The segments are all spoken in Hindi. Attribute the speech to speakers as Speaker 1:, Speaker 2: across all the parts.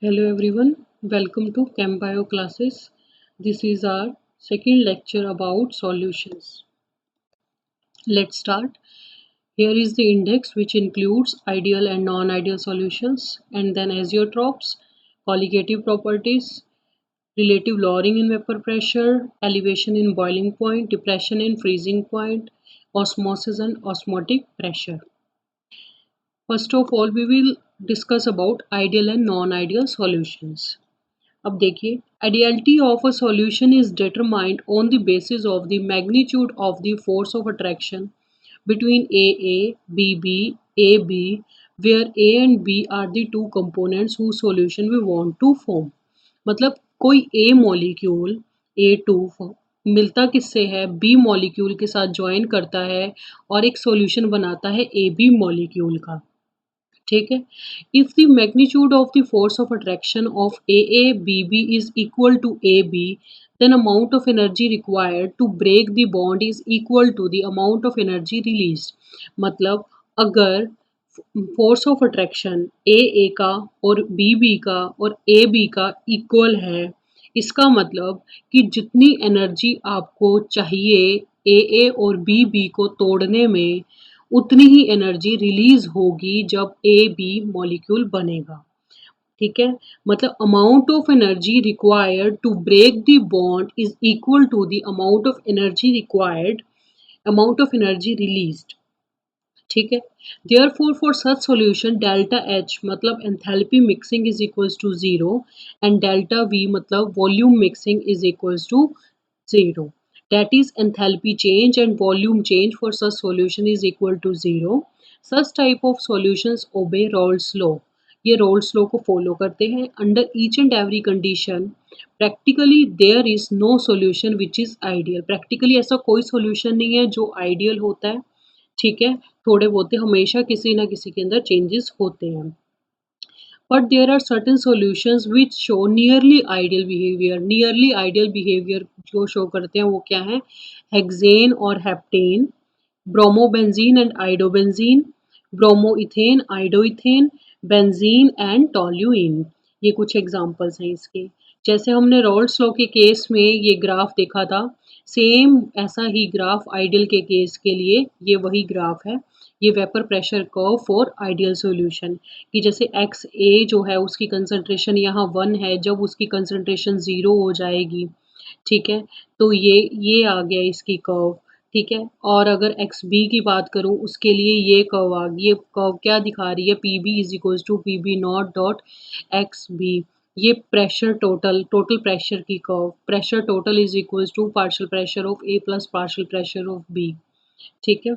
Speaker 1: Hello everyone, welcome to ChemBio classes. This is our second lecture about solutions. Let's start. Here is the index which includes ideal and non-ideal solutions and then azeotropes, colligative properties, relative lowering in vapor pressure, elevation in boiling point, depression in freezing point, osmosis and osmotic pressure. First of all, we will discuss about ideal and non-ideal solutions. अब देखिए ideality of a solution is determined on the basis of the magnitude of the force of attraction between A, B, AB, where A and B are the two components whose solution we want to form. मतलब कोई A मॉलिक्यूल A2 मिलता किससे है B मॉलिक्यूल के साथ ज्वाइन करता है और एक सॉल्यूशन बनाता है AB मॉलिक्यूल का. ठीक है. If the magnitude of the force of attraction of a b b is equal to a b then amount of energy required to break the bond is equal to the amount of energy released. मतलब अगर फोर्स ऑफ अट्रैक्शन ए का और बी का और ए बी का इक्वल है, इसका मतलब कि जितनी एनर्जी आपको चाहिए ए और बी को तोड़ने में उतनी ही एनर्जी रिलीज होगी जब ए बी मॉलिक्यूल बनेगा. ठीक है. मतलब amount of energy required to break the bond is equal to the amount of energy required amount of energy released. ठीक है. Therefore for such solution delta H मतलब enthalpy mixing is equals to zero and delta V मतलब volume mixing is equals to zero. That is enthalpy change and volume change for such solution is equal to zero. Such type of solutions obey Raoult's law. ये Raoult's law को फॉलो करते हैं. Under each and every condition, practically there is no solution which is ideal. Practically ऐसा कोई solution नहीं है जो ideal होता है. ठीक है. थोड़े बहुत हमेशा किसी ना किसी के अंदर चेंजेस होते हैं. But there are certain solutions which show nearly ideal behavior. Nearly ideal behavior जो show करते हैं वो क्या है? हेक्सेन और heptane, bromobenzene and iodobenzene, bromoethane, iodoethane, benzene and toluene. ये कुछ एग्जांपल्स हैं इसके. जैसे हमने रॉल्ड्स लॉ के केस में ये ग्राफ देखा था, सेम ऐसा ही ग्राफ आइडियल के केस के लिए ये वही ग्राफ है. ये vapour pressure curve for ideal solution कि जैसे एक्स ए जो है उसकी कंसंट्रेशन यहाँ 1 है, जब उसकी कंसंट्रेशन 0 हो जाएगी, ठीक है, तो ये आ गया इसकी कर्व. ठीक है. और अगर एक्स बी की बात करूँ उसके लिए ये कर्व आ गई. ये कर्व क्या दिखा रही है? P B is equals to p b naught dot x b. ये प्रेशर टोटल प्रेशर की curve. Pressure total is equals to partial pressure of a plus partial pressure of b. ठीक है.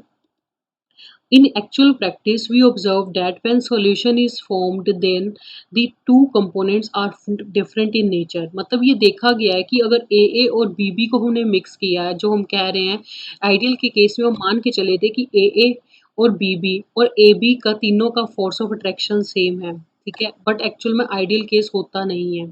Speaker 1: In actual practice, we observe that when solution is formed, then the two components are different in nature. मतलब ये देखा गया है कि अगर ए और बी को हमने मिक्स किया है, जो हम कह रहे हैं आइडियल के केस में हम मान के चले थे कि ए और बी और ए बी का तीनों का फोर्स ऑफ अट्रैक्शन सेम है. ठीक है. बट एक्चुअल में आइडियल केस होता नहीं है.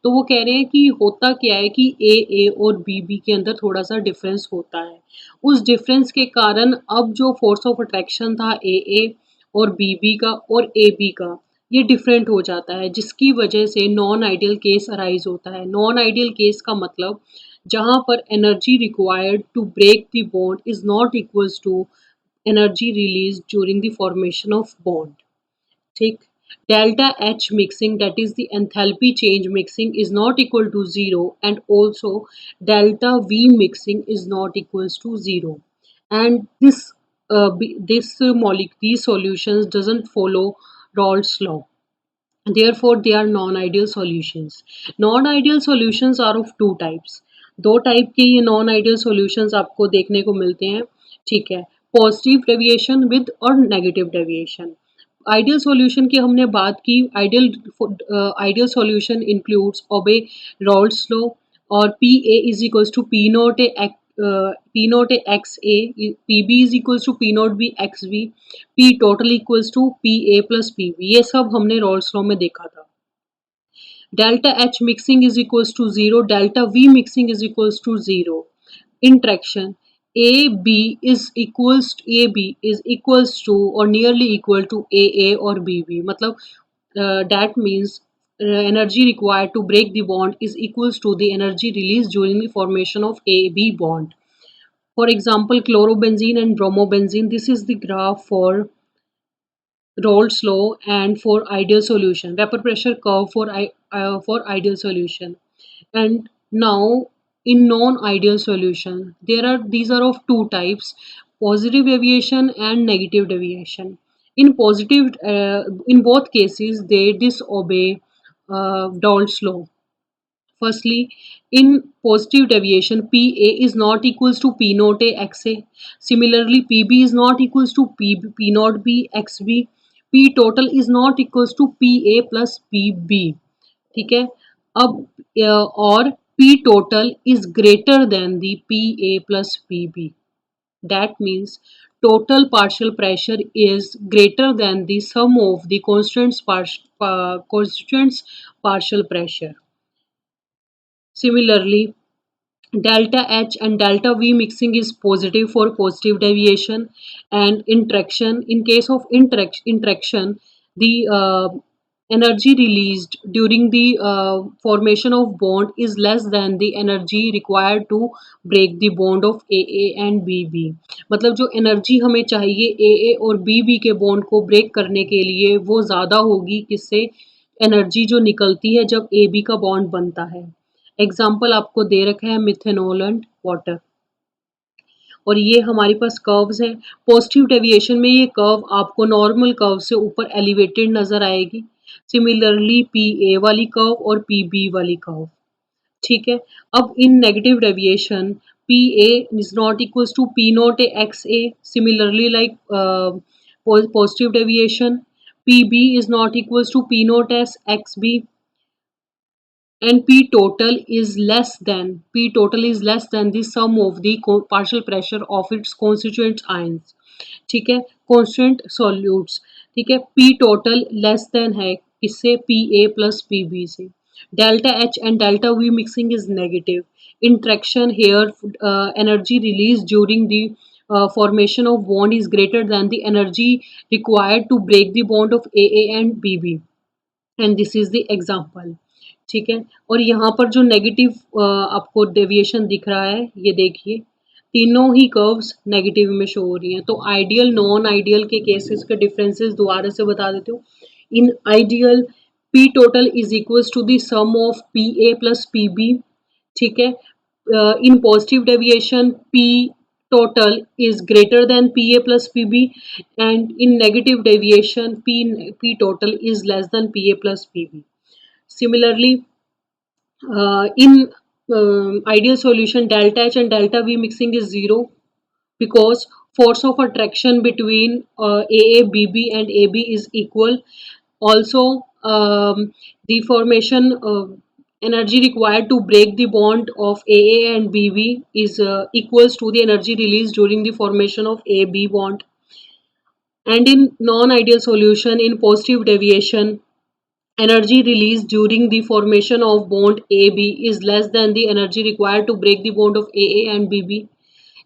Speaker 1: तो वो कह रहे हैं कि होता क्या है कि ए और बी के अंदर थोड़ा सा डिफरेंस होता है. उस डिफरेंस के कारण अब जो फोर्स ऑफ अट्रैक्शन था ए और बी का और ए बी का, ये डिफरेंट हो जाता है, जिसकी वजह से नॉन आइडियल केस अराइज होता है. नॉन आइडियल केस का मतलब जहां पर energy required to break the bond is not equals to energy release during the formation of bond. ठीक. Delta H mixing, that is the enthalpy change mixing, is not equal to zero, and also delta V mixing is not equals to zero. And these solutions doesn't follow Raoult's law. Therefore, they are non-ideal solutions. Non-ideal solutions are of two types. दो टाइप के ये नॉन आइडियल सॉल्यूशंस आपको देखने को मिलते हैं. ठीक है. पॉजिटिव डेविएशन विद और नेगेटिव डेविएशन. आइडियल सॉल्यूशन की हमने बात की. Ideal solution includes obey Raoult's law और p A is equals to p naught a x a, p B is equals to p naught b x b, p total equals to p A plus P b. ये सब हमने रॉल्ड्स लॉ में देखा था. Delta h mixing is equals to zero, delta v mixing is equals to zero. Interaction A B is equals to और नियरली इक्वल टू ए और बी बी. मतलब that means energy required to break the bond is equals to the energy released during the formation of AB bond. For example, chlorobenzene and bromobenzene. This is the graph for Rolle's law and for ideal solution, vapor pressure curve for ideal solution. And now in non-ideal solution, these are of two types: positive deviation and negative deviation. In both cases, they disobey Rolle's law. Firstly, in positive deviation, PA is not equals to P naught A XA. Similarly, PB is not equals to P naught B XB. P total is not equals to PA plus PB. ठीक है, अब और P total is greater than the PA plus PB. That means total partial pressure is greater than the sum of the constants partial pressure. Similarly, delta H and delta V mixing is positive for positive deviation, and interaction, in case of interaction, the energy released during the formation of bond is less than the energy required to break the bond of AA and BB. मतलब जो एनर्जी हमें चाहिए AA और BB के बॉन्ड को ब्रेक करने के लिए वो ज़्यादा होगी किससे, एनर्जी जो निकलती है जब AB का बॉन्ड बनता है। एग्जाम्पल आपको दे रखा है मिथेनॉल एंड वाटर, और ये हमारे पास कर्व्स हैं। पॉजिटिव डेविएशन में ये कर्व आपको नॉर्मल कर्व से ऊपर एलिवेटेड नजर आएगी। सिमिलरली पी ए वाली कर्व और पी बी वाली कर्व। ठीक है, अब in negative deviation P A is not equals to P naught A x A. Similarly like positive deviation P B is not equals to P naught S X B, and P total is less than the sum of the partial pressure of its constituent ions. ठीक है, constant solutes। ठीक है, P total लेस देन है इससे Pa plus Pb से। Delta H and delta V mixing is negative. Interaction here, energy released during the formation of bond is greater than the energy required to break the bond of AA and BB. And this is the example. ठीक है, और यहाँ पर जो नेगेटिव आपको डेविएशन दिख रहा है, ये देखिए तीनों ही कर्व्स नेगेटिव में शो हो रही हैं। तो आइडियल नॉन आइडियल के केसेस के डिफरेंसेस दोबारा से बता देती हूँ। In ideal P total is equals to the sum of P A plus P B. ठीक है, in positive deviation P total is greater than PA plus PB, and in negative deviation P total is less than PA plus PB. Similarly, in ideal solution delta H and delta V mixing is 0 because force of attraction between AA, BB and AB is equal. Also, the formation energy required to break the bond of AA and BB is equals to the energy released during the formation of AB bond. And in non-ideal solution, in positive deviation, energy released during the formation of bond AB is less than the energy required to break the bond of AA and BB.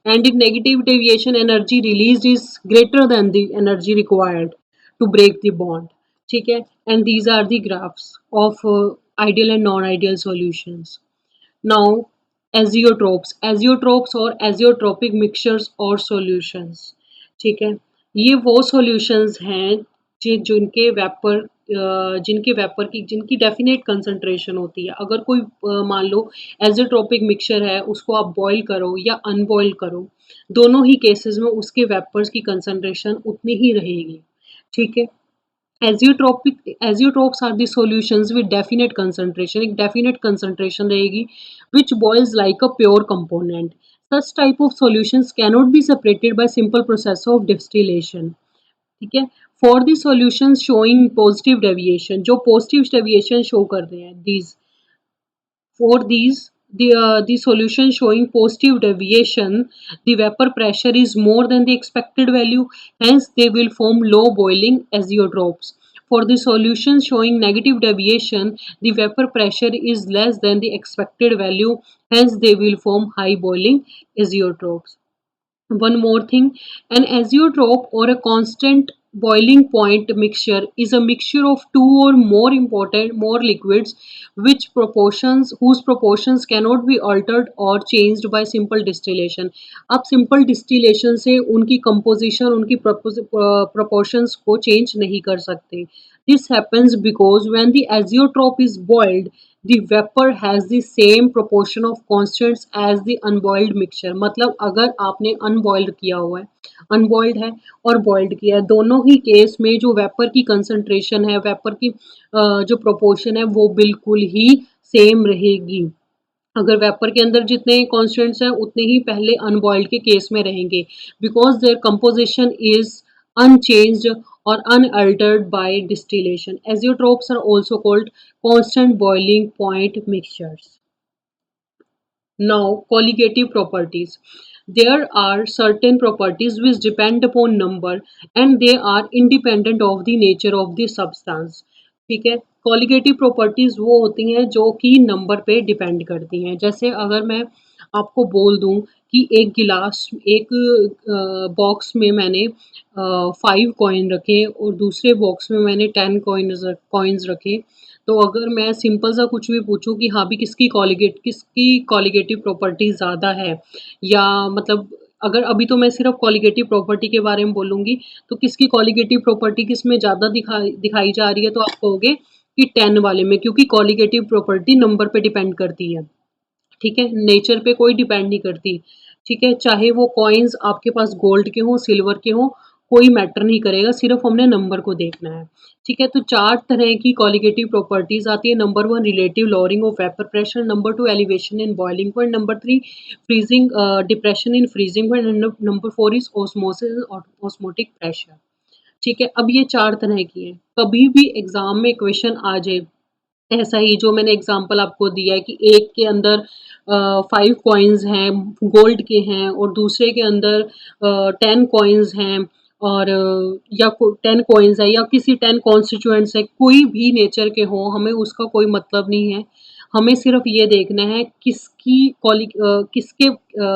Speaker 1: And in negative deviation, energy released is greater than the energy required to break the bond. ठीक है, and these are the graphs of ideal and non-ideal solutions. Now, azeotropes और एजियोट्रोपिक मिक्सचर्स और सॉल्यूशंस। ठीक है, ये वो सॉल्यूशंस हैं जिनके वेपर की जिनकी डेफिनेट कंसंट्रेशन होती है। अगर कोई मान लो एजियोट्रोपिक मिक्सचर है, उसको आप बॉईल करो या अनबॉयल करो, दोनों ही केसेस में उसके वेपर्स की कंसंट्रेशन उतनी ही रहेगी। ठीक है, azeotropes are the solutions with definite concentration. एक डेफिनेट कंसंट्रेशन रहेगी which boils like a pure component. Such type of solutions cannot be separated by simple process of distillation. ठीक है, for the solutions showing positive deviation, जो positive deviation show कर रहे हैं, the solution showing positive deviation, the vapor pressure is more than the expected value, hence they will form low boiling azeotrophs. For the solution showing negative deviation, the vapor pressure is less than the expected value, hence they will form high boiling azeotrophs. One more thing, an azeotrope or a constant boiling point mixture is a mixture of two or more liquids whose proportions cannot be altered or changed by simple distillation. आप simple distillation से उनकी composition, उनकी proportions को change नहीं कर सकते. This happens because when the azeotrope is boiled, the vapor has the same proportion of constants as the unboiled mixture. मतलब अगर आपने unboiled किया हुआ है, अनबॉइल्ड है और बॉइल्ड किया है, दोनों ही केस में जो वेपर की कंसंट्रेशन है, वेपर की जो प्रोपोर्शन है वो बिल्कुल ही सेम रहेगी. अगर वेपर के अंदर जितने कॉन्स्टेंट्स हैं उतने ही पहले अनबॉइल्ड के केस में रहेंगे, because their composition is unchanged और unaltered by distillation. Azeotropes are also called constant boiling point mixtures. Now, colligative properties. There are certain properties which depend upon number and they are independent of the nature of the substance. ठीक है. कॉलिगेटिव प्रॉपर्टीज वो होती हैं जो कि नंबर पे डिपेंड करती हैं. जैसे अगर मैं आपको बोल दूं कि एक बॉक्स में मैंने 5 कॉइन रखे और दूसरे बॉक्स में मैंने 10 कॉइन्स रखे, तो अगर मैं सिंपल सा कुछ भी पूछूं कि हाँ भी किसकी कॉलिगेटिव प्रॉपर्टी ज़्यादा है, या मतलब अगर अभी तो मैं सिर्फ कॉलिगेटिव प्रॉपर्टी के बारे में बोलूँगी, तो किसकी कॉलिगेटिव प्रॉपर्टी किसमें ज़्यादा दिखाई जा रही है, तो आप कहोगे कि 10 वाले में, क्योंकि कॉलिगेटिव प्रॉपर्टी नंबर पे डिपेंड करती है. ठीक है, नेचर पे कोई डिपेंड नहीं करती. ठीक है, चाहे वो कॉइन्स आपके पास गोल्ड के हों, सिल्वर के हों, कोई मैटर नहीं करेगा, सिर्फ हमने नंबर को देखना है. ठीक है, तो 4 तरह की कॉलिगेटिव प्रॉपर्टीज आती है. Number 1 relative lowering of vapour pressure, number 2 elevation in boiling point, number 3 freezing depression in freezing point, and number 4 is osmosis और ऑस्मोटिक प्रेशर. ठीक है, अब ये 4 तरह की हैं. कभी भी एग्जाम में क्वेश्चन आ जाए ऐसा ही जो मैंने एग्जांपल आपको दिया है कि एक के अंदर 5 कॉइन्स हैं, गोल्ड के हैं, और दूसरे के अंदर 10 कॉइन्स हैं, और या 10 कॉइन्स है या किसी 10 कॉन्स्टिट्यूएंट्स है, कोई भी नेचर के हों, हमें उसका कोई मतलब नहीं है. हमें सिर्फ ये देखना है किसके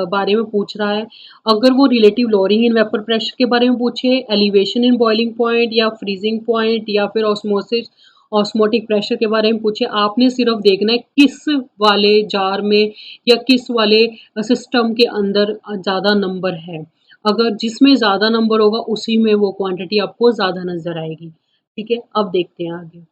Speaker 1: बारे में पूछ रहा है. अगर वो रिलेटिव लॉरिंग इन वेपर प्रेशर के बारे में पूछे, एलिवेशन इन बॉइलिंग पॉइंट या फ्रीजिंग पॉइंट या फिर ऑस्मोसिस ऑस्मोटिक प्रेशर के बारे में पूछे, आपने सिर्फ देखना है किस वाले जार में या किस वाले सिस्टम के अंदर ज़्यादा नंबर है. अगर जिसमें ज़्यादा नंबर होगा उसी में वो क्वांटिटी आपको ज़्यादा नज़र आएगी. ठीक है, अब देखते हैं आगे.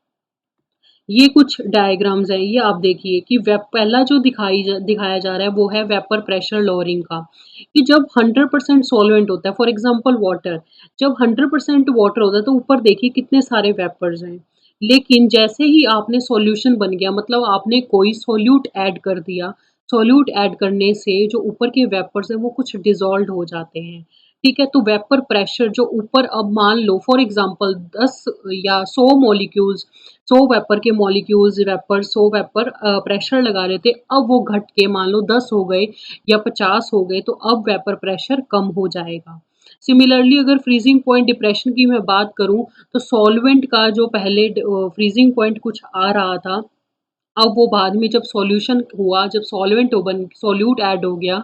Speaker 1: ये कुछ डायग्राम्स हैं, ये आप देखिए कि पहला जो दिखाया जा रहा है वो है वेपर प्रेशर लोअरिंग का, कि जब 100% सॉल्वेंट होता है, फॉर एग्जांपल वाटर, जब 100% वाटर होता है तो ऊपर देखिए कितने सारे वेपर्स हैं. लेकिन जैसे ही आपने सॉल्यूशन बन गया, मतलब आपने कोई सॉल्यूट ऐड कर दिया, सॉल्यूट ऐड करने से जो ऊपर के वेपर्स हैं वो कुछ डिसॉल्व हो जाते हैं. ठीक है, तो वेपर प्रेशर जो ऊपर, अब मान लो फॉर एग्जांपल 10 या 100 मॉलिक्यूल्स, 100 वेपर के मॉलिक्यूल्स, वेपर 100 वेपर प्रेशर लगा रहे थे, अब वो घट के मान लो 10 हो गए या 50 हो गए, तो अब वेपर प्रेशर कम हो जाएगा. सिमिलरली अगर फ्रीजिंग पॉइंट डिप्रेशन की मैं बात करूं, तो सॉल्वेंट का जो पहले फ्रीजिंग पॉइंट कुछ आ रहा था, अब वो बाद में जब सॉल्यूशन हुआ, जब सॉल्यूट ऐड हो गया,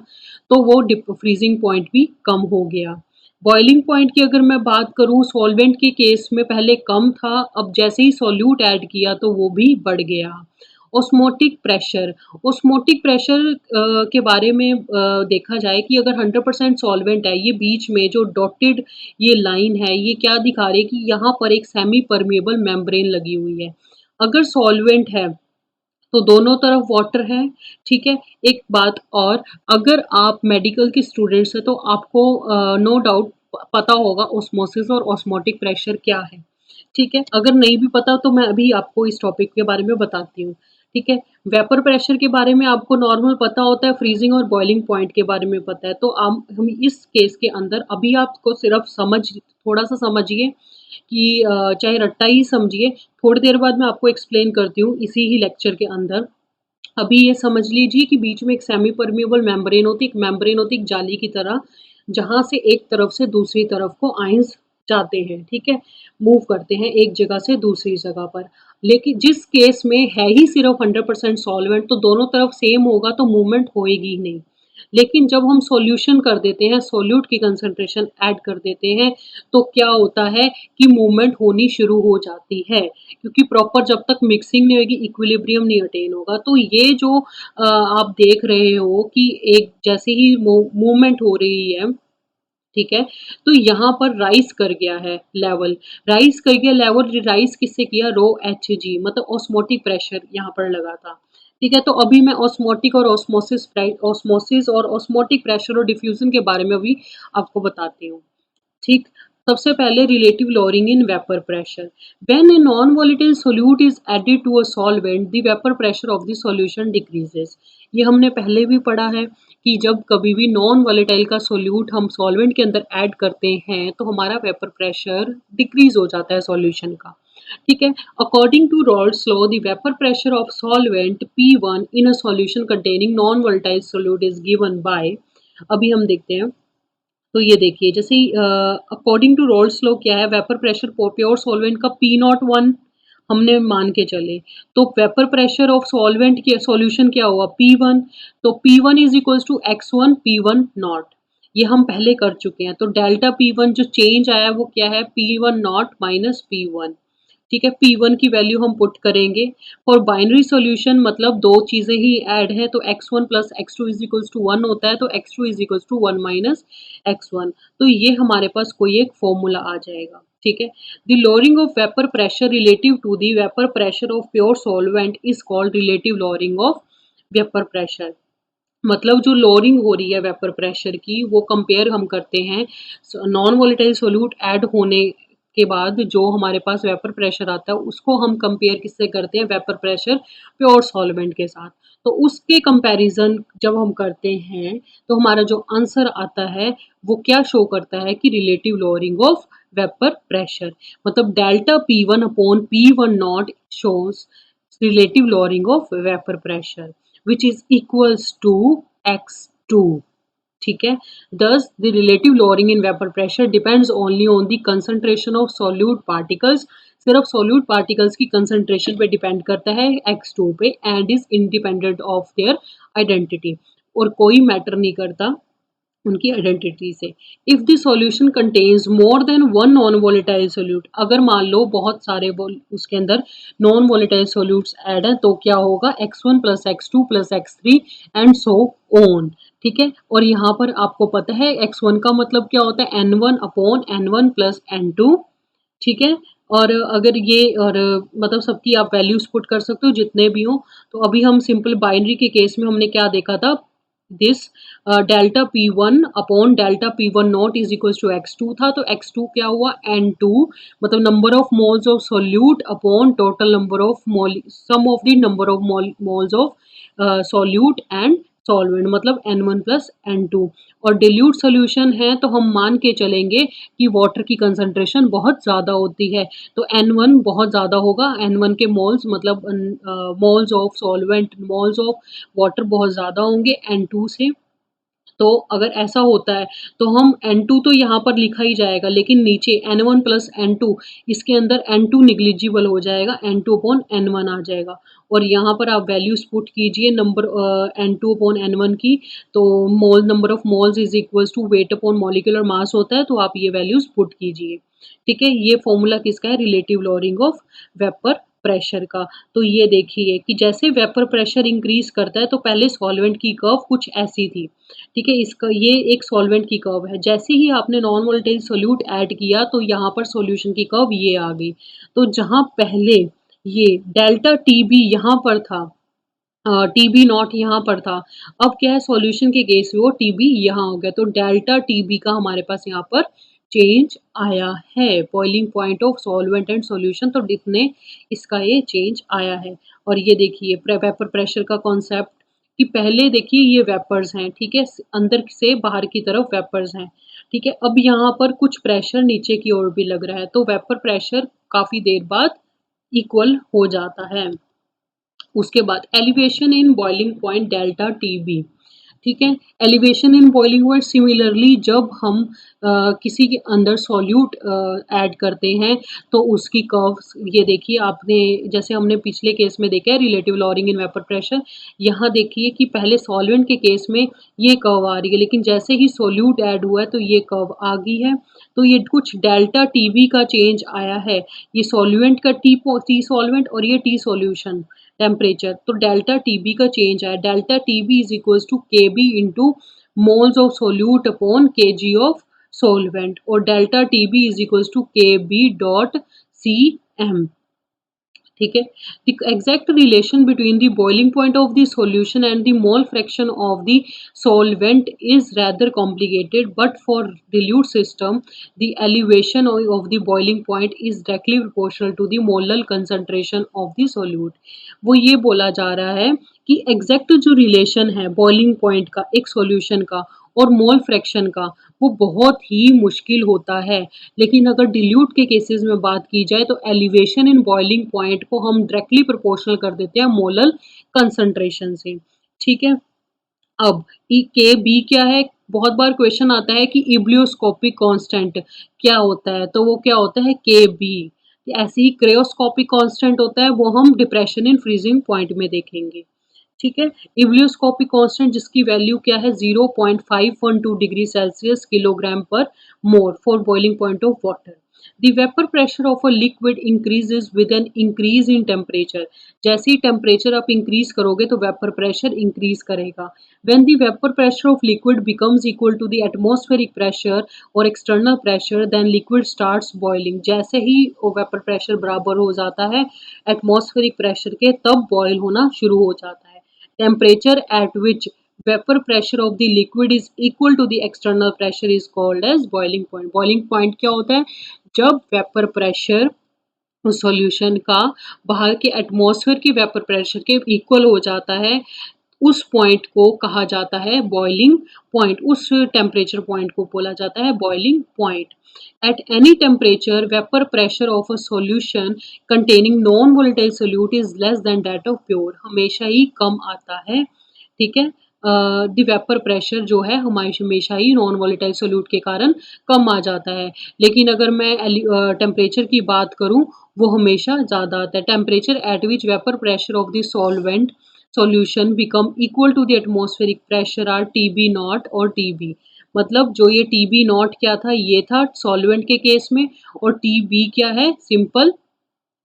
Speaker 1: तो वो फ्रीजिंग पॉइंट भी कम हो गया. बॉइलिंग पॉइंट की अगर मैं बात करूं, सॉल्वेंट के केस में पहले कम था, अब जैसे ही सॉल्यूट ऐड किया तो वो भी बढ़ गया. ऑस्मोटिक प्रेशर के बारे में देखा जाए कि अगर 100% सॉल्वेंट है, ये बीच में जो डॉटेड ये लाइन है, ये क्या दिखा रही है कि यहाँ पर एक सेमी परमेबल मेम्ब्रेन लगी हुई है. अगर सॉल्वेंट है तो दोनों तरफ वाटर है. ठीक है, एक बात और, अगर आप मेडिकल के स्टूडेंट्स हैं तो आपको नो डाउट पता होगा ऑस्मोसिस और ऑस्मोटिक प्रेशर क्या है. ठीक है, अगर नहीं भी पता तो मैं अभी आपको इस टॉपिक के बारे में बताती हूँ. ठीक है, वेपर प्रेशर के बारे में आपको नॉर्मल पता होता है, फ्रीजिंग और बॉइलिंग पॉइंट के बारे में पता है, तो हम इस केस के अंदर अभी आपको सिर्फ थोड़ा सा समझिए कि चाहे रट्टा ही समझिए, थोड़ी देर बाद मैं आपको एक्सप्लेन करती हूँ इसी ही लेक्चर के अंदर. अभी ये समझ लीजिए कि बीच में एक सेमी परमिएबल मेम्ब्रेन होती है, एक मेम्ब्रेन होती है एक जाली की तरह, जहाँ से एक तरफ से दूसरी तरफ को आयंस जाते हैं. ठीक है, मूव करते हैं एक जगह से दूसरी जगह पर. लेकिन जिस केस में है ही सिर्फ 100% सॉल्वेंट, तो दोनों तरफ सेम होगा तो मूवमेंट होएगी ही नहीं. लेकिन जब हम सॉल्यूशन कर देते हैं, सोल्यूट की कंसंट्रेशन ऐड कर देते हैं, तो क्या होता है कि मूवमेंट होनी शुरू हो जाती है, क्योंकि प्रॉपर जब तक मिक्सिंग नहीं होगी, इक्विलिब्रियम नहीं अटेन होगा। तो ये जो आप देख रहे हो कि एक जैसे ही मूवमेंट हो रही है, ठीक है, तो यहाँ पर राइज कर गया है लेवल, राइज कर गया लेवल, राइज किससे किया, रो एच जी, मतलब ऑस्मोटिक प्रेशर यहाँ पर लगा था। ठीक है, तो अभी मैं ऑस्मोटिक और ऑस्मोसिस और ऑस्मोटिक प्रेशर और डिफ्यूजन के बारे में अभी आपको बताती हूँ। ठीक, सबसे पहले relative lowering in vapour pressure. When a non volatile solute is added to a solvent, the vapour pressure of the solution decreases. ये हमने पहले भी पढ़ा है कि जब कभी भी नॉन वोलेटाइल का सोल्यूट हम सॉल्वेंट के अंदर ऐड करते हैं तो हमारा वेपर प्रेशर डिक्रीज हो जाता है सॉल्यूशन का। ठीक है, according to Raoult's law the vapour pressure of solvent P1 in a solution containing non volatile solute is given by, अभी हम देखते हैं। तो ये देखिए, जैसे अकॉर्डिंग टू रॉल्स लॉ क्या है, वेपर प्रेशर प्योर सॉल्वेंट का पी नॉट वन हमने मान के चले, तो वेपर प्रेशर ऑफ सॉल्वेंट के सॉल्यूशन क्या हुआ, पी वन। तो P one is equals to X one P one naught, ये हम पहले कर चुके हैं। तो डेल्टा पी वन जो चेंज आया वो क्या है, P one naught minus P one. ठीक है, P1 की वैल्यू हम पुट करेंगे। फॉर बाइनरी सॉल्यूशन मतलब दो चीजें ही ऐड है, तो x1 plus x2 is equals to 1 होता है, तो x2 is equals to 1 minus x1। तो ये हमारे पास कोई एक फॉर्मूला आ जाएगा। ठीक है, the lowering of vapour pressure relative to the vapour pressure of pure solvent is called relative lowering of vapour pressure. मतलब जो लोअरिंग हो रही है वेपर प्रेशर की, वो कंपेयर हम करते हैं नॉन वोलेटाइल सोल्यूट ऐड होने के बाद जो हमारे पास वेपर प्रेशर आता है, उसको हम कंपेयर किससे करते हैं, वेपर प्रेशर प्योर सॉल्वेंट के साथ। तो उसके कंपैरिजन जब हम करते हैं तो हमारा जो आंसर आता है वो क्या शो करता है कि relative lowering of vapour pressure, मतलब delta P one upon P one naught shows relative lowering of vapor pressure which is equals to x2। ठीक है, thus the relative lowering in vapor pressure depends only on the concentration of solute particles, सिर्फ solute particles की concentration पे डिपेंड करता है x2 पे, and is independent of their identity, और कोई मैटर नहीं करता उनकी आइडेंटिटी से। If the solution contains more than one non volatile solute, अगर मान लो बहुत सारे उसके अंदर नॉन वोलेटाइल सोल्यूट्स ऐड हैं, तो क्या होगा, x1 plus x2 plus x3 and so on. ठीक है, और यहाँ पर आपको पता है x1 का मतलब क्या होता है, n1 upon n1 plus n2। ठीक है, और अगर ये और मतलब सबकी आप वैल्यूज पुट कर सकते हो जितने भी हो। तो अभी हम सिंपल बाइनरी के केस में हमने क्या देखा था, this delta P one upon delta P one naught is equal to X two था, तो एक्स टू क्या हुआ, एन टू, मतलब number of moles of solute upon total number of mole, sum of the number of moles of solute and solvent, मतलब n1 प्लस n2। और डिल्यूट सोल्यूशन है तो हम मान के चलेंगे कि वाटर की कंसंट्रेशन बहुत ज़्यादा होती है, तो n1 बहुत ज़्यादा होगा, n1 के मोल्स मतलब moles of solvent, moles of water बहुत ज़्यादा होंगे n2 से। तो अगर ऐसा होता है तो हम n2 तो यहाँ पर लिखा ही जाएगा, लेकिन नीचे n1 प्लस n2, इसके अंदर n2 निग्लिजिबल हो जाएगा, n2 अपॉन n1 आ जाएगा। और यहाँ पर आप वैल्यूज पुट कीजिए नंबर n2 अपॉन n1 की, तो mole number of moles is equals to weight upon molecular mass होता है, तो आप ये वैल्यूज पुट कीजिए। ठीक है, ये फॉर्मूला किसका है, relative lowering of vapour pressure का। तो ये देखिए कि जैसे वेपर प्रेशर इंक्रीज करता है, तो पहले सॉल्वेंट की कर्व कुछ ऐसी थी। ठीक है, इसका ये एक सॉल्वेंट की कर्व है, जैसे ही आपने नॉन वोलेटाइल सोल्यूट ऐड किया तो यहाँ पर सॉल्यूशन की कर्व ये आ गई। तो जहाँ पहले ये डेल्टा टी बी यहाँ पर था, टी बी नॉट यहाँ पर था, अब क्या है सॉल्यूशन के केस में वो टी बी यहाँ हो गया, तो डेल्टा टी बी का हमारे पास यहाँ पर चेंज आया है, boiling point of solvent and solution, तो इतने इसका ये चेंज आया है। और ये देखिए वेपर प्रेशर का कॉन्सेप्ट कि पहले देखिए ये वेपर्स हैं, ठीक है, अंदर से बाहर की तरफ वेपर्स हैं। ठीक है, अब यहाँ पर कुछ प्रेशर नीचे की ओर भी लग रहा है, तो वेपर प्रेशर काफी देर बाद इक्वल हो जाता है। उसके बाद elevation in boiling point delta T B, ठीक है। Elevation in boiling water similarly जब हम किसी के अंदर सॉल्यूट ऐड करते हैं तो उसकी कर्व्स ये देखिए आपने जैसे हमने पिछले केस में देखा है रिलेटिव लॉरिंग इन वेपर प्रेशर, यहाँ देखिए कि पहले सॉल्वेंट के केस में ये कर्व आ रही है लेकिन जैसे ही सॉल्यूट ऐड हुआ है तो ये कर्व आ गई है। तो ये कुछ डेल्टा टीबी का चेंज आया है, ये सॉल्वेंट का टी सॉल्वेंट और ये टी सॉल्यूशन टेम्परेचर, तो डेल्टा टीबी का चेंज आया। Delta TB is equals to K B into moles of solute upon K G of solvent और delta TB is equals to K B dot C M. ठीक है। The exact relation between the boiling point of the solution and the mole fraction of the solvent is rather complicated, but for dilute system, the elevation of the boiling point is directly proportional to the molar concentration of the solute. वो ये बोला जा रहा है कि एग्जैक्ट जो रिलेशन है बॉइलिंग पॉइंट का एक सॉल्यूशन का और मोल फ्रैक्शन का वो बहुत ही मुश्किल होता है, लेकिन अगर डिल्यूट के केसेस में बात की जाए तो एलिवेशन इन बॉइलिंग पॉइंट को हम डायरेक्टली प्रोपोर्शनल कर देते हैं मोलर कंसंट्रेशन से। ठीक है। अब ई के बी क्या है, बहुत बार क्वेश्चन आता है कि इब्लियोस्कोपिक कांस्टेंट क्या होता है, तो वो क्या होता है के बी। ऐसे ही क्रेओस्कोपिक कांस्टेंट होता है वो हम डिप्रेशन इन फ्रीजिंग पॉइंट में देखेंगे। ठीक है। इब्लियोस्कोपिक कांस्टेंट जिसकी वैल्यू क्या है 0.512 डिग्री सेल्सियस किलोग्राम पर more for boiling point of water. The vapor pressure of a liquid increases with an increase in temperature. जैसे ही टेम्परेचर आप इंक्रीज करोगे तो वेपर प्रेशर इंक्रीज करेगा। When the vapor pressure of liquid becomes equal to the atmospheric pressure or external pressure, then liquid starts boiling. जैसे ही वो वेपर प्रेशर बराबर हो जाता है एटमॉस्फेरिक प्रेशर के तब बॉयल होना शुरू हो जाता है। Temperature at which vapor pressure of the liquid is equal to the external pressure is called as boiling point. Boiling point क्या होता है, जब वेपर प्रेशर उस सॉल्यूशन का बाहर के एटमॉस्फेयर के वेपर प्रेशर के इक्वल हो जाता है, उस पॉइंट को कहा जाता है बॉइलिंग पॉइंट, उस टेम्परेचर पॉइंट को बोला जाता है boiling point. At any temperature, vapor pressure of a solution containing non-volatile solute is less than that of pure. हमेशा ही कम आता है। ठीक है। द वेपर प्रेशर जो है हमारे हमेशा ही नॉन वॉलेटाइल सोल्यूट के कारण कम आ जाता है, लेकिन अगर मैं टेम्परेचर की बात करूं वो हमेशा ज़्यादा आता है। Temperature at which vapour pressure of the solvent solution become equal to the atmospheric pressure are T B naught और टी बी। मतलब जो ये टी बी नॉट क्या था, ये था सॉल्वेंट के केस में, और टी बी क्या है, सिंपल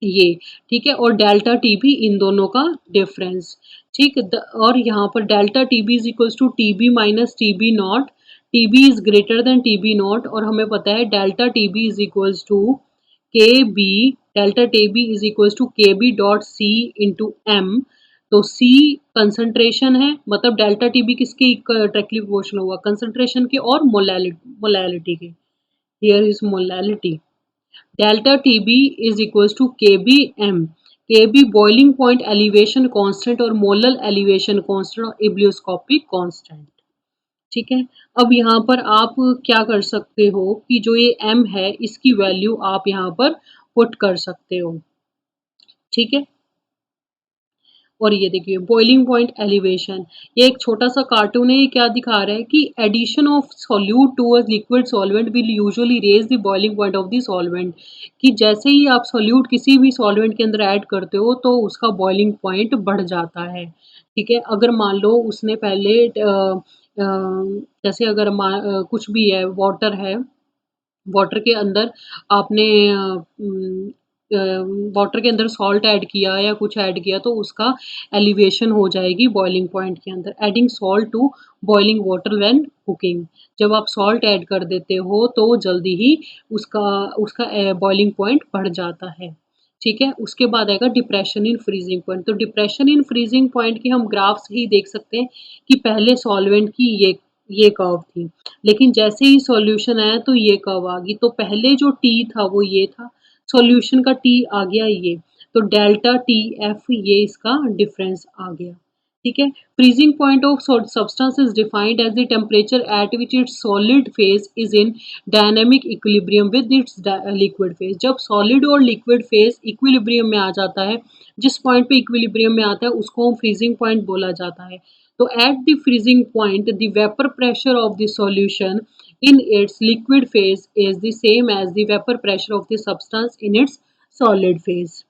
Speaker 1: ये। ठीक है। और डेल्टा टी बी इन दोनों का डिफरेंस। ठीक। और यहाँ पर delta T B is equals to T B minus T B naught, T B is greater than T B naught, और हमें पता है delta T B is equals to K B, delta T B is equals to K B dot C into M. तो सी कंसंट्रेशन है, मतलब डेल्टा टी बी किसके डायरेक्टली प्रोपोर्शनल हुआ, कंसंट्रेशन के और मोलैलिटी के। Here is molality. Delta TB is equals to KBM. KB boiling point elevation constant और मोलर एलिवेशन कांस्टेंट और इब्लियोस्कोपिक कांस्टेंट। ठीक है। अब यहाँ पर आप क्या कर सकते हो कि जो ये M है इसकी वैल्यू आप यहाँ पर पुट कर सकते हो। ठीक है। और ये देखिए बॉइलिंग पॉइंट एलिवेशन, ये एक छोटा सा कार्टून है। ये क्या दिखा रहा है कि addition of solute to a liquid solvent will usually raise the boiling point of the solvent. कि जैसे ही आप सॉल्यूट किसी भी सॉल्वेंट के अंदर ऐड करते हो तो उसका बॉइलिंग पॉइंट बढ़ जाता है। ठीक है। अगर मान लो उसने पहले जैसे अगर कुछ भी है, वाटर है, वाटर के अंदर आपने वाटर के अंदर सॉल्ट ऐड किया या कुछ ऐड किया तो उसका एलिवेशन हो जाएगी बॉइलिंग पॉइंट के अंदर। Adding salt to boiling water when cooking, जब आप सॉल्ट ऐड कर देते हो तो जल्दी ही उसका उसका बॉइलिंग पॉइंट बढ़ जाता है। ठीक है। उसके बाद आएगा डिप्रेशन इन फ्रीजिंग पॉइंट। तो डिप्रेशन इन फ्रीजिंग पॉइंट की हम ग्राफ से ही देख सकते हैं कि पहले सॉल्वेंट की ये कर्व थी, लेकिन जैसे ही सॉल्यूशन आया तो ये कर्व आ गई। तो पहले जो टी था वो ये था, सॉल्यूशन का टी आ गया ये, तो डेल्टा टी एफ ये इसका डिफरेंस आ गया। ठीक है। Freezing point of substance is defined as the temperature at which its solid phase is in dynamic equilibrium with its liquid phase। जब solid और liquid phase equilibrium में आ जाता है, जिस पॉइंट पे equilibrium में आता है उसको हम freezing point बोला जाता है। तो at the freezing point the vapor pressure of the solution in its liquid phase is the same as the vapor pressure of the substance in its solid phase।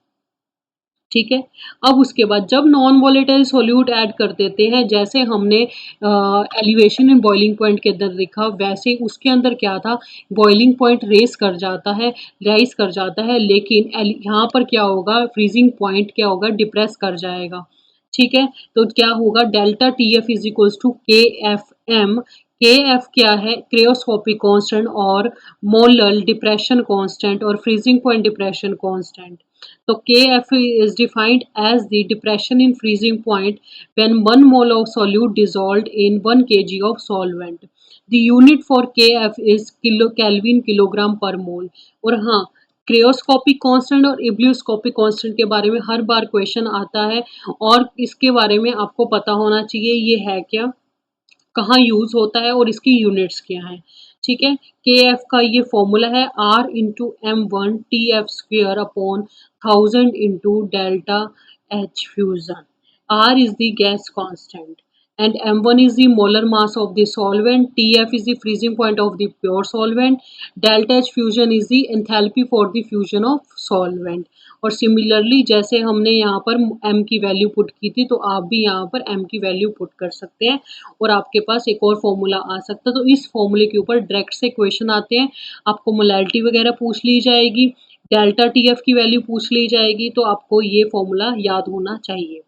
Speaker 1: ठीक है। अब उसके बाद जब नॉन वोलेटाइल सोल्यूट ऐड कर देते हैं, जैसे हमने एलिवेशन इन बॉइलिंग पॉइंट के अंदर देखा, वैसे उसके अंदर क्या था, बॉइलिंग पॉइंट राइज कर जाता है, लेकिन यहाँ पर क्या होगा, फ्रीजिंग पॉइंट क्या होगा, डिप्रेस कर जाएगा। ठीक है। तो क्या होगा, delta T F is equals to K F M. K F क्या है, क्रियोस्कोपिक कांस्टेंट, और मोलल डिप्रेशन कांस्टेंट, और freezing point depression constant. So Kf is defined as the depression in freezing point when 1 mole of solute dissolved in 1 kg of solvent. The unit for Kf is Kelvin kilogram per mole। और हाँ, क्रियोस्कोपिक कांस्टेंट और इब्लियोस्कोपिक कांस्टेंट के बारे में हर बार क्वेश्चन आता है, और इसके बारे में आपको पता होना चाहिए ये है क्या, कहाँ यूज होता है, और इसकी यूनिट्स क्या है। ठीक है। के एफ का ये फॉर्मूला है R into M one T F square upon 1000 into delta H fusion. R is the gas constant and m1 is the molar mass of the solvent, tf is the freezing point of the pure solvent, delta h fusion is the enthalpy for the fusion of solvent। और सिमिलरली जैसे हमने यहाँ पर m की वैल्यू पुट की थी, तो आप भी यहाँ पर m की वैल्यू पुट कर सकते हैं, और आपके पास एक और फॉर्मूला आ सकता है। तो इस फॉर्मूले के ऊपर डायरेक्ट से क्वेश्चन आते हैं, आपको मोलैलिटी वगैरह पूछ ली जाएगी, डेल्टा टी एफ की वैल्यू पूछ ली जाएगी, तो आपको ये फॉर्मूला याद होना चाहिए।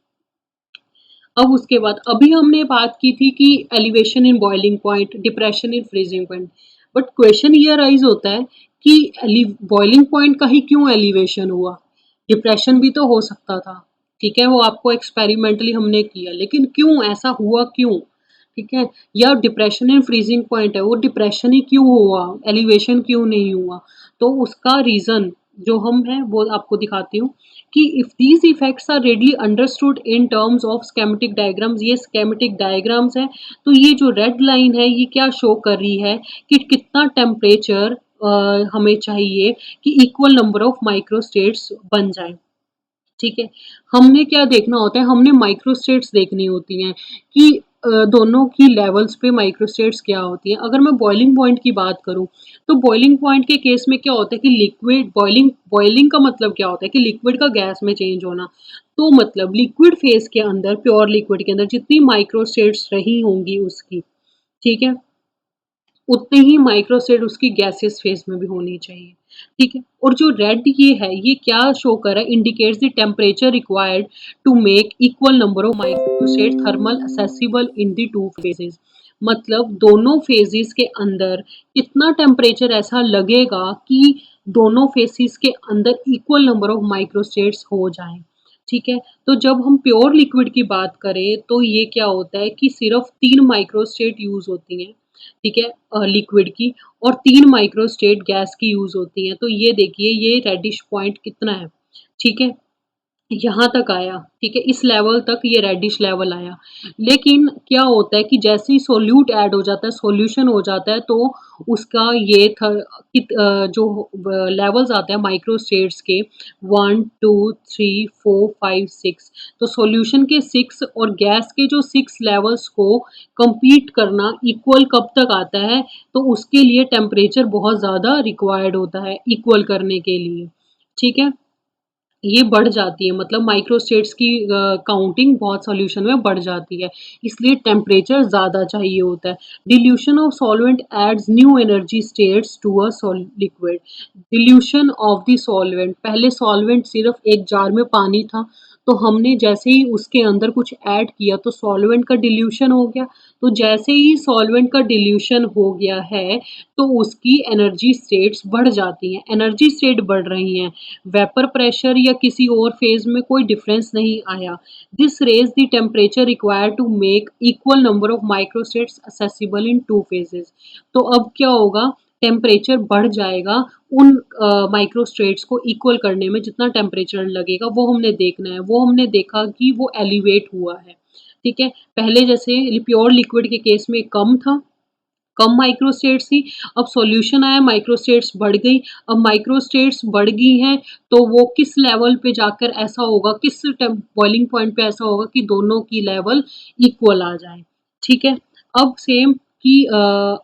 Speaker 1: अब उसके बाद अभी हमने बात की थी कि elevation in boiling point, depression in freezing point, but question ये राइज होता है कि बॉइलिंग पॉइंट का ही क्यों एलिवेशन हुआ, डिप्रेशन भी तो हो सकता था। ठीक है, वो आपको एक्सपेरिमेंटली हमने किया, लेकिन क्यों ऐसा हुआ, क्यों। ठीक है, या डिप्रेशन इन फ्रीजिंग पॉइंट है, वो डिप्रेशन ही क्यों हुआ, एलिवेशन क्यों नहीं हुआ। तो उसका रीजन जो हम है वो आपको दिखाती हूँ कि if these effects are readily understood in terms of schematic diagrams, ये स्केमेटिक डायग्राम्स है। तो ये जो रेड लाइन है ये क्या शो कर रही है कि कितना टेम्परेचर हमें चाहिए कि इक्वल नंबर ऑफ माइक्रोस्टेट्स बन जाए। ठीक है, हमने क्या देखना होता है, हमने माइक्रोस्टेट्स देखनी होती हैं कि दोनों की लेवल्स पे माइक्रोस्टेट्स क्या होती हैं। अगर मैं बॉइलिंग पॉइंट की बात करूं, तो बॉइलिंग पॉइंट के केस में क्या होता है कि लिक्विड बॉइलिंग बॉइलिंग का मतलब क्या होता है कि लिक्विड का गैस में चेंज होना। तो मतलब लिक्विड फेज के अंदर, प्योर लिक्विड के अंदर जितनी माइक्रोस्टेट्स रही होंगी उसकी, ठीक है, उतने ही माइक्रोसेट उसकी गैसियस फेज में भी होनी चाहिए। ठीक है, और जो रेड ये है, ये क्या शो कर रहा है, indicates the temperature required to make equal number of microstates thermal accessible in the two phases. मतलब दोनों फेजेस के अंदर कितना टेम्परेचर ऐसा लगेगा कि दोनों फेजेस के अंदर इक्वल नंबर ऑफ माइक्रोस्टेट्स हो जाएं। ठीक है, तो जब हम प्योर लिक्विड की बात करें तो ये क्या होता है कि सिर्फ 3 माइक्रोस्टेट यूज होती हैं। ठीक है, लिक्विड की, और 3 माइक्रोस्टेट गैस की यूज होती हैं। तो ये देखिए ये रेडिश पॉइंट कितना है। ठीक है, यहाँ तक आया। ठीक है, इस लेवल तक ये रेडिश लेवल आया। लेकिन क्या होता है कि जैसे ही सोल्यूट ऐड हो जाता है, सॉल्यूशन हो जाता है, तो उसका ये जो लेवल्स आते हैं माइक्रोस्टेट्स के 1 2 3 4 5 6, तो सॉल्यूशन के 6 और गैस के जो 6 लेवल्स को कंप्लीट करना इक्वल कब तक आता है, तो उसके लिए टेम्परेचर बहुत ज़्यादा रिक्वायर्ड होता है इक्वल करने के लिए। ठीक है, ये बढ़ जाती है, मतलब माइक्रोस्टेट्स की काउंटिंग बहुत सॉल्यूशन में बढ़ जाती है, इसलिए टेम्परेचर ज़्यादा चाहिए होता है। Dilution of solvent adds new energy states to a liquid. Dilution of the solvent, पहले सॉल्वेंट सिर्फ एक जार में पानी था, तो हमने जैसे ही उसके अंदर कुछ ऐड किया तो सॉल्वेंट का डिल्यूशन हो गया। तो जैसे ही सॉल्वेंट का डिल्यूशन हो गया है, तो उसकी एनर्जी स्टेट्स बढ़ जाती हैं, एनर्जी स्टेट बढ़ रही हैं, वेपर प्रेशर या किसी और फेज में कोई डिफरेंस नहीं आया। This raise the temperature required to make equal number of microstates accessible in two phases. तो अब क्या होगा, टेम्परेचर बढ़ जाएगा उन माइक्रोस्टेट्स को इक्वल करने में, जितना टेम्परेचर लगेगा वो हमने देखना है। वो हमने देखा कि वो एलिवेट हुआ है। ठीक है? पहले जैसे प्योर लिक्विड के केस में कम था, कम माइक्रोस्टेट्स थी, अब सॉल्यूशन आया माइक्रोस्टेट्स बढ़ गई, अब माइक्रोस्टेट्स बढ़ गई हैं, तो वो किस लेवल पे जाकर ऐसा होगा, किस बॉइलिंग पॉइंट पे ऐसा होगा कि दोनों की लेवल इक्वल आ जाए, ठीक है? अब सेम कि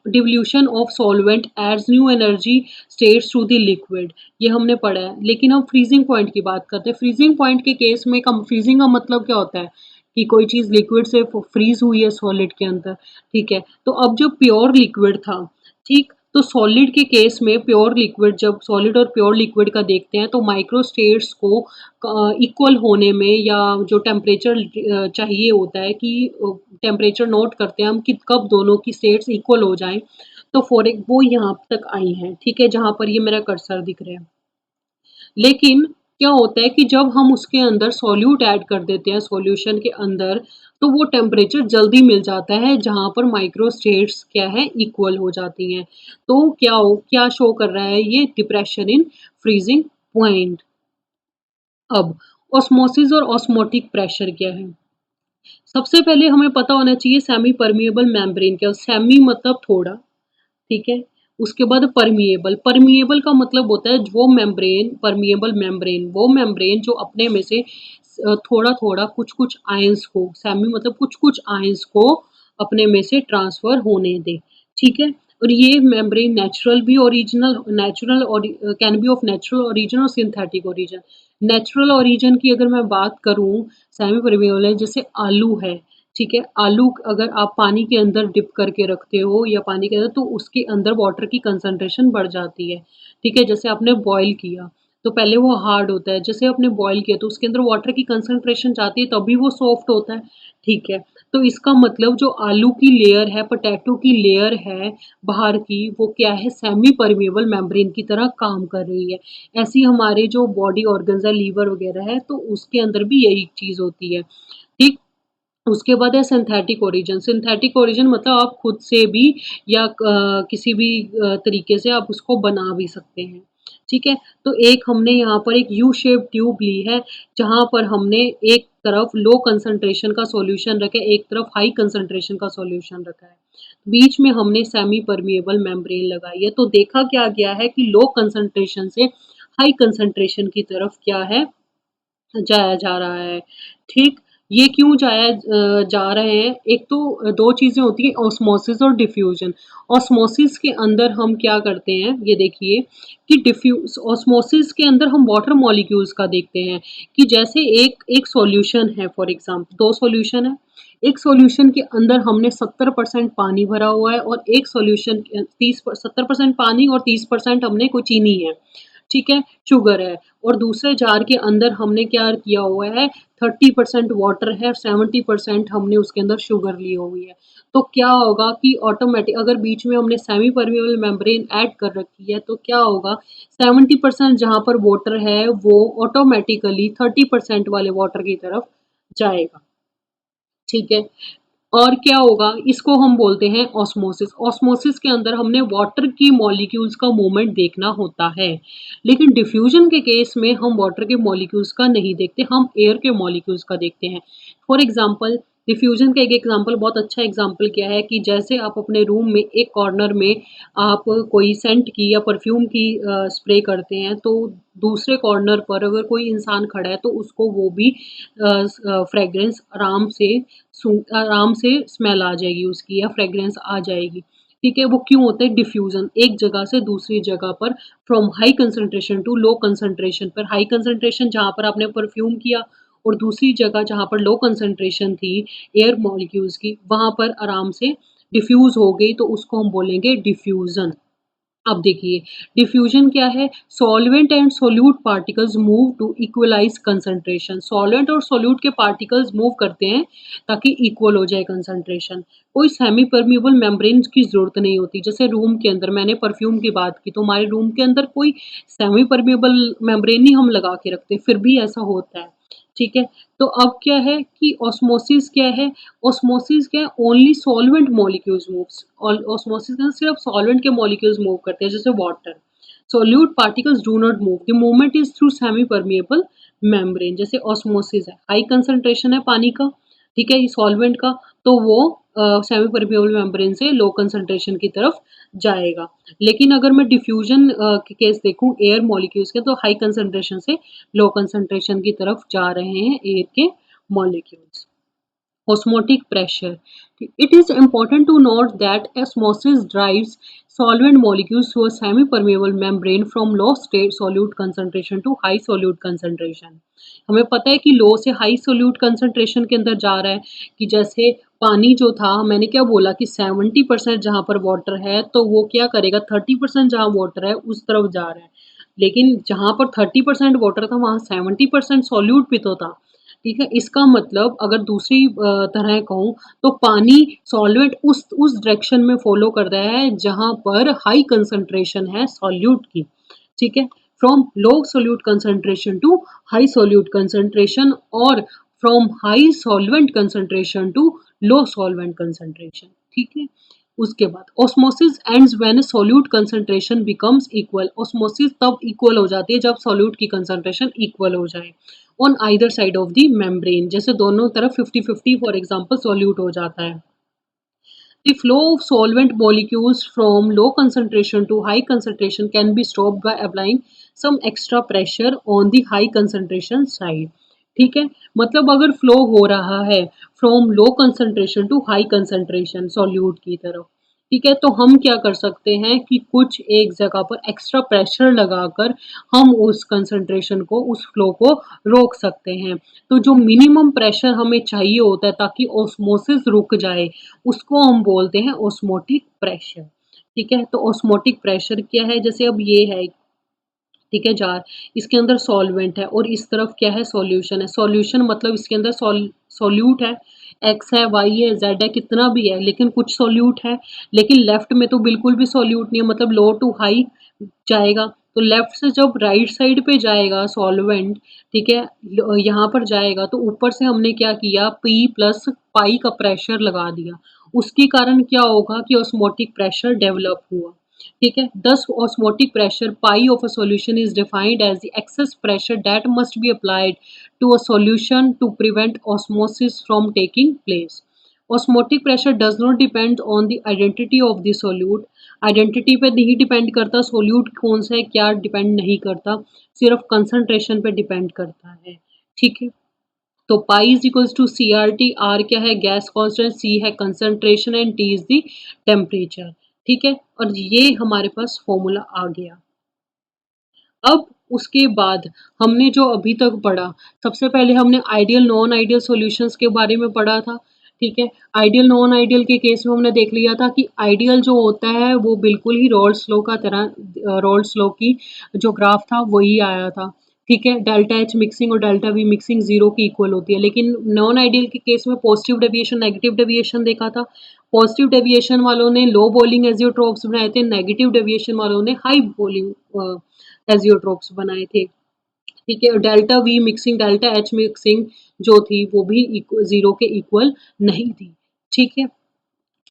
Speaker 1: dissolution of solvent adds new energy states to the liquid, ये हमने पढ़ा है। लेकिन हम फ्रीजिंग पॉइंट की बात करते हैं। फ्रीजिंग पॉइंट के केस में कम फ्रीजिंग का मतलब क्या होता है कि कोई चीज़ लिक्विड से फ्रीज हुई है सॉलिड के अंदर, ठीक है? तो अब जो प्योर लिक्विड था, ठीक? तो सॉलिड के केस में प्योर लिक्विड जब सॉलिड और प्योर लिक्विड का देखते हैं तो माइक्रोस्टेट्स को इक्वल होने में या जो टेम्परेचर चाहिए होता है कि टेम्परेचर नोट करते हैं हम कि कब दोनों की स्टेट्स इक्वल हो जाएँ, तो फॉर एक वो यहाँ तक आई हैं, ठीक है? जहाँ पर ये मेरा कर्सर दिख रहा है। लेकिन क्या होता है कि जब हम उसके अंदर सॉल्यूट ऐड कर देते हैं सॉल्यूशन के अंदर, तो वो टेम्परेचर जल्दी मिल जाता है जहाँ पर माइक्रोस्टेट्स क्या है इक्वल हो जाती हैं। तो क्या शो कर रहा है ये डिप्रेशन इन फ्रीजिंग पॉइंट। अब ऑस्मोसिस और ऑस्मोटिक प्रेशर क्या है? सबसे पहले हमें पता होना चाहिए सेमी परमिएबल मेम्ब्रेन क्या सेमी मतलब थोड़ा, ठीक है? उसके बाद परमिएबल, परमिएबल का मतलब होता है वो मेम्ब्रेन परमिएबल मेम्ब्रेन वो मेम्ब्रेन जो अपने में से थोड़ा-थोड़ा, कुछ-कुछ आयंस को सेमी मतलब कुछ-कुछ आयंस को अपने में से ट्रांसफ़र होने दे, ठीक है? और ये मेम्ब्रेन नेचुरल और can be of natural origin और सिंथेटिक ओरिजिन। नेचुरल ओरिजिन की अगर मैं बात करूँ, सेमी परमिएबल है जैसे आलू है, ठीक है? आलू अगर आप पानी के अंदर डिप करके रखते हो या पानी के अंदर तो उसके अंदर वाटर की कंसंट्रेशन बढ़ जाती है, ठीक है? जैसे आपने बॉयल किया, तो पहले वो हार्ड होता है, जैसे आपने बॉयल किया तो उसके अंदर वाटर की कंसंट्रेशन जाती है तभी वो सॉफ्ट होता है, ठीक है? तो इसका मतलब जो आलू की लेयर है, पोटैटो की लेयर है बाहर की, वो क्या है सेमी परमिएबल मेम्ब्रेन की तरह काम कर रही है। ऐसे ही हमारे जो बॉडी ऑर्गन्स है, लीवर वगैरह है, तो उसके अंदर भी यही चीज़ होती है, ठीक? उसके बाद है सिंथेटिक ओरिजिन मतलब आप खुद से भी या किसी भी तरीके से आप उसको बना भी सकते हैं, ठीक है? तो एक हमने यहाँ पर एक यू शेप ट्यूब ली है, जहाँ पर हमने एक तरफ लो कंसंट्रेशन का सॉल्यूशन रखा है, एक तरफ हाई कंसंट्रेशन का सॉल्यूशन रखा है। बीच में हमने सेमी परमिएबल मेम्ब्रेन लगाई है, तो देखा क्या गया है कि लो कंसंट्रेशन से हाई कंसंट्रेशन की तरफ क्या है जाया जा रहा है, ठीक? ये क्यों जा रहे हैं? एक तो 2 चीज़ें होती हैं ऑस्मोसिस और डिफ्यूज़न। ऑस्मोसिस के अंदर हम क्या करते हैं, ये देखिए कि डिफ्यूज़ ऑस्मोसिस के अंदर हम वाटर मॉलिक्यूल्स का देखते हैं कि जैसे एक एक सॉल्यूशन है फॉर एग्ज़ाम्पल 2 सॉल्यूशन है। एक सॉल्यूशन के अंदर हमने 70% पानी भरा हुआ है और एक सॉल्यूशन के 70% पानी और 30% हमने कोई चीनी है। ठीक है, शुगर है और दूसरे जार के अंदर हमने क्या किया हुआ है 30% वाटर है, 70% हमने उसके अंदर शुगर ली हुई है। तो क्या होगा कि ऑटोमेटिक अगर बीच में हमने सेमी परमेबल मेम्ब्रेन ऐड कर रखी है तो क्या होगा 70% जहाँ पर वाटर है वो ऑटोमेटिकली 30% वाले वाटर की तरफ जाएगा, ठीक है? और क्या होगा इसको हम बोलते हैं ऑस्मोसिस। ऑस्मोसिस के अंदर हमने वाटर की मॉलिक्यूल्स का मूवमेंट देखना होता है। लेकिन डिफ्यूजन के केस में हम वाटर के मॉलिक्यूल्स का नहीं देखते, हम एयर के मॉलिक्यूल्स का देखते हैं। फॉर एग्ज़ाम्पल डिफ्यूजन का एक एग्ज़ाम्पल बहुत अच्छा एग्ज़ाम्पल क्या है कि जैसे आप अपने रूम में एक कॉर्नर में आप कोई सेंट की या परफ्यूम की स्प्रे करते हैं तो दूसरे कॉर्नर पर अगर कोई इंसान खड़ा है तो उसको वो भी फ्रेग्रेंस आराम से स्मेल आ जाएगी उसकी या फ्रेग्रेंस आ जाएगी, ठीक है? वो क्यों होता है डिफ्यूज़न एक जगह से दूसरी जगह पर from high concentration to low concentration पर हाई कंसंट्रेशन जहाँ पर आपने परफ्यूम किया और दूसरी जगह जहाँ पर लो कंसंट्रेशन थी एयर मॉलिक्यूल्स की, वहाँ पर आराम से डिफ्यूज़ हो गई तो उसको हम बोलेंगे डिफ्यूज़न। अब देखिए डिफ्यूजन क्या है solvent and solute particles move to equalise concentration solvent और सोल्यूट के पार्टिकल्स मूव करते हैं ताकि इक्वल हो जाए कंसंट्रेशन कोई सेमी परमिएबल मेम्ब्रेन की जरूरत नहीं होती जैसे रूम के अंदर मैंने परफ्यूम की बात की तो हमारे रूम के अंदर कोई सेमी परमिएबल मेम्ब्रेन नहीं हम लगा के रखते फिर भी ऐसा होता है ठीक है तो अब क्या है कि ऑस्मोसिस क्या है ऑस्मोसिस क्या है ओनली सॉल्वेंट मॉलिक्यूल्स मूव्स और ऑस्मोसिस में सिर्फ सॉल्वेंट के मॉलिक्यूल्स मूव करते हैं जैसे water solute particles do not move the movement is through semi permeable membrane जैसे ऑस्मोसिस है हाई कंसंट्रेशन है पानी का ठीक है, सॉल्वेंट का, तो वो सेमी परमेबल मेम्ब्रेन से लो कंसंट्रेशन की तरफ जाएगा। लेकिन अगर मैं डिफ्यूजन के केस देखूँ एयर मॉलिक्यूल्स के, तो हाई कंसंट्रेशन से लो कंसंट्रेशन की तरफ जा रहे हैं एयर के molecules. Osmotic pressure. It is important to note that osmosis drives solvent molecules to a semi-permeable membrane from low state solute concentration to high solute concentration. हमें पता है कि लो से हाई सोल्यूट कंसंट्रेशन के अंदर जा रहा है, कि जैसे पानी जो था, मैंने क्या बोला कि 70% जहाँ पर वाटर है तो वो क्या करेगा, 30% जहाँ वाटर है उस तरफ जा रहा है। लेकिन जहाँ पर 30% वाटर था वहाँ 70% सोल्यूट भी तो था। ठीक है, इसका मतलब अगर दूसरी तरह कहूँ तो पानी सॉल्वेंट उस डायरेक्शन में फॉलो कर रहा है जहाँ पर हाई कंसंट्रेशन है सॉल्यूट की। ठीक है, from low solute concentration to high solute concentration, और from high solvent concentration to low solvent concentration. ठीक है, उसके बाद osmosis ends when solute concentration becomes equal. Osmosis तब इक्वल हो जाती है जब सोल्यूट की कंसंट्रेशन इक्वल हो जाए on either side of the membrane, जैसे दोनों तरफ 50-50 फॉर एग्जांपल सोल्यूट हो जाता है। The flow of solvent molecules from low concentration to high concentration can be stopped by applying some extra pressure on the high concentration side. ठीक है, मतलब अगर फ्लो हो रहा है from low concentration to high concentration solute की तरफ, ठीक है, तो हम क्या कर सकते हैं कि कुछ एक जगह पर एक्स्ट्रा प्रेशर लगाकर हम उस कंसंट्रेशन को, उस फ्लो को रोक सकते हैं। तो जो मिनिमम प्रेशर हमें चाहिए होता है ताकि ऑस्मोसिस रुक जाए, उसको हम बोलते हैं ऑस्मोटिक प्रेशर। ठीक है, तो ऑस्मोटिक प्रेशर क्या है, जैसे अब ये है, ठीक है, जार, इसके अंदर सॉल्वेंट है और इस तरफ क्या है, सॉल्यूशन है। सॉल्यूशन मतलब इसके अंदर सॉल्यूट है, एक्स है, वाई है, जेड है, कितना भी है, लेकिन कुछ सॉल्यूट है। लेकिन लेफ्ट में तो बिल्कुल भी सॉल्यूट नहीं है, मतलब लो टू हाई जाएगा। तो लेफ्ट से जब राइट साइड पे जाएगा सॉल्वेंट, ठीक है, यहाँ पर जाएगा तो ऊपर से हमने क्या किया, पी प्लस पाई का प्रेशर लगा दिया। उसके कारण क्या होगा कि ऑस्मोटिक प्रेशर डेवलप हुआ। ठीक है, thus osmotic pressure pi of a solution is defined as the excess pressure that must be applied to a solution to prevent osmosis from taking place. Osmotic pressure does not depend on the identity of the solute. Identity पे नहीं डिपेंड करता, सोल्यूट कौन सा है क्या डिपेंड नहीं करता, सिर्फ कंसंट्रेशन पे डिपेंड करता है। ठीक है, तो pi is equals to C R T, R क्या है, गैस कांस्टेंट, सी है concentration and T is the temperature. ठीक है, और ये हमारे पास फॉर्मूला आ गया। अब उसके बाद हमने जो अभी तक पढ़ा, सबसे पहले हमने आइडियल नॉन आइडियल सॉल्यूशंस के बारे में पढ़ा था। ठीक है, आइडियल नॉन आइडियल के केस में हमने देख लिया था कि आइडियल जो होता है वो बिल्कुल ही रोल्स लॉ का तरह, रोल्स लॉ की जो ग्राफ था वही आया था। ठीक है, डेल्टा एच मिक्सिंग और डेल्टा वी मिक्सिंग जीरो की इक्वल होती है। लेकिन नॉन आइडियल के केस में पॉजिटिव डेविएशन नेगेटिव डेविएशन देखा था। पॉजिटिव डेविएशन वालों ने लो बॉइलिंग एजियोट्रोप्स बनाए थे, नेगेटिव डेविएशन वालों ने हाई बॉइलिंग एजियोट्रोप्स बनाए थे। ठीक है, delta v mixing delta h mixing जो थी वो भी जीरो के इक्वल नहीं थी। ठीक है,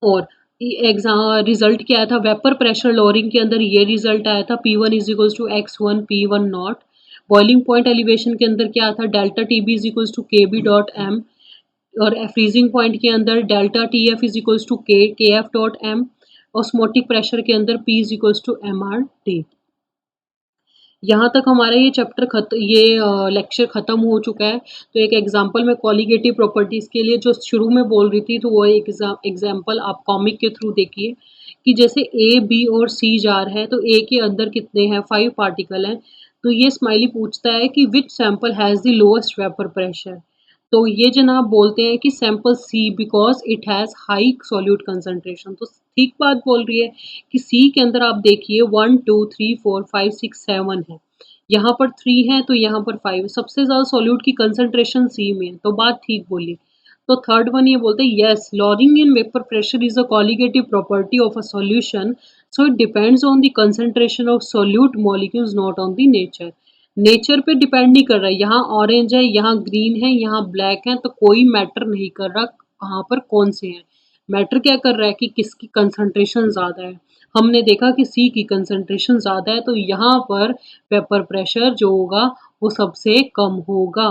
Speaker 1: और एग्जाम रिजल्ट क्या आया था, वेपर प्रेशर लोअरिंग के अंदर ये रिजल्ट आया था, P one is equals to X one P one naught. Boiling point elevation के अंदर क्या था, delta T B is equals to K B dot M, और फ्रीजिंग पॉइंट के अंदर delta T F is equals to K F dot M. Osmotic pressure के अंदर P is equals to M R T. यहाँ तक हमारा ये चैप्टर ये लेक्चर ख़त्म हो चुका है। तो एक एग्जांपल मैं कॉलिगेटिव प्रॉपर्टीज़ के लिए जो शुरू में बोल रही थी, तो वो एक एग्जांपल आप कॉमिक के थ्रू देखिए कि जैसे ए, बी और सी जार है, तो ए के अंदर कितने हैं, 5 पार्टिकल हैं। तो ये स्माइली पूछता है कि which sample has the lowest vapour pressure. तो ये जनाब बोलते हैं कि sample C because it has high solute concentration. तो ठीक बात बोल रही है कि सी के अंदर आप देखिए 1 2 3 4 5 6 7 है, यहाँ पर 3 है तो यहाँ पर 5, सबसे ज़्यादा सॉल्यूट की कंसंट्रेशन सी में है, तो बात ठीक बोली। तो थर्ड वन ये बोलते हैं yes, lowering in vapour pressure is a colligative property of a solution, so it depends on the concentration of solute molecules not on the nature. Nature पे डिपेंड नहीं कर रहा है, यहाँ ऑरेंज है, यहाँ ग्रीन है, यहाँ ब्लैक है, तो कोई मैटर नहीं कर रहा कहाँ पर कौन से हैं। मैटर क्या कर रहा है कि किसकी कंसंट्रेशन ज़्यादा है। हमने देखा कि सी की कंसंट्रेशन ज़्यादा है, तो यहाँ पर वेपर प्रेशर जो होगा वो सबसे कम होगा।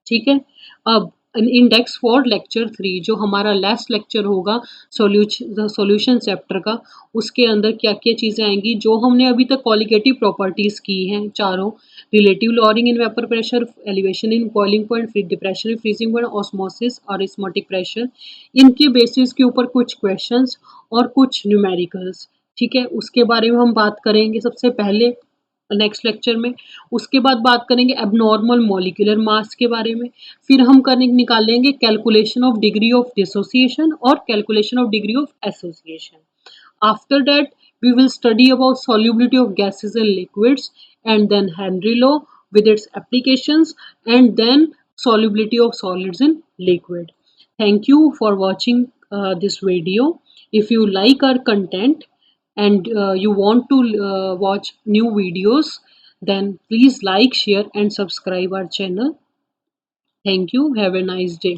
Speaker 1: ठीक है, अब इंडेक्स फॉर लेक्चर 3, जो हमारा लास्ट लेक्चर होगा सॉल्यूशन चैप्टर का, उसके अंदर क्या क्या चीज़ें आएंगी जो हमने अभी तक कॉलिगेटिव प्रॉपर्टीज़ की हैं चारों, relative lowering in vapour pressure, elevation in boiling point, depression in freezing point, osmosis और ऑस्मोटिक प्रेशर, इनके बेसिस के ऊपर कुछ क्वेश्चंस और कुछ न्यूमेरिकल्स। ठीक है, उसके बारे में हम बात करेंगे सबसे पहले नेक्स्ट लेक्चर में। उसके बाद बात करेंगे एबनॉर्मल मॉलिक्यूलर मास के बारे में। फिर हम निकालेंगे calculation of degree of dissociation और calculation of degree of association. After that we will study about solubility of gases and liquids, and then Henry law with its applications, and then solubility of solids in liquid. Thank you for watching this video. If you like our content and you want to watch new videos, then please like, share and subscribe our channel. Thank you. Have a nice day.